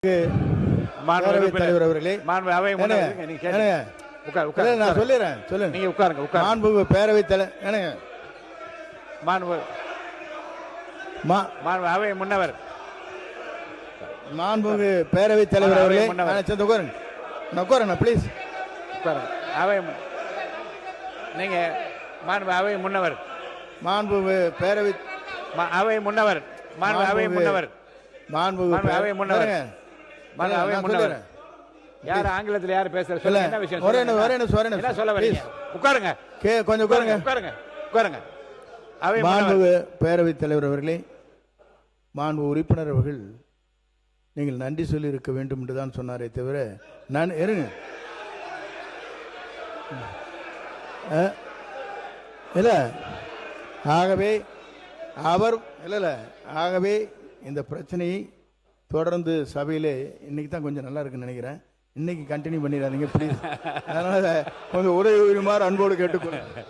தலைவர் அவர்களே, நான் சொல்லிடுறேன். சொல்லுங்க, நீங்க உட்காருங்க. மாண்புமிகு பேரவை தலைவர், அவை முன்னவர், மாண்புமிகு பேரவை தலைவர் அவர்களே, உட்காருங்க ப்ளீஸ். அவை நீங்க அவை முன்னவர், மாண்புமிகு பேரவை அவை முன்னவர், அவை முன்னவர், மாண்புமிகு அவை முன்னவர், அவை முன்னவர். யார் ஆங்கிலத்தில் யார் பேசுறது? சொல்லுங்க, என்ன விஷயம்? என்ன சொல்ல வரீங்க? உட்காருங்க, கொஞ்சம் உட்காருங்க. உட்காருங்க. மாண்புமிகு பேரவைத் தலைவர் அவர்களே, மாண்பு உறுப்பினர் அவர்கள் நீங்கள் நன்றி சொல்லி இருக்க வேண்டும் என்று தான் சொன்னாரே தவிர நான் இருங்க இல்லை. ஆகவே அவர் இல்லை ஆகவே இந்த பிரச்சனையை தொடர்ந்து சபையிலே இன்னைக்கு தான் கொஞ்சம் நல்லா இருக்குன்னு நினைக்கிறேன். இன்னைக்கு கண்டினியூ பண்ணிடாதீங்க ப்ளீஸ். அதனால கொஞ்சம் உதவி உரிமாறு அன்போடு கேட்டுக்கொள்ளுங்க.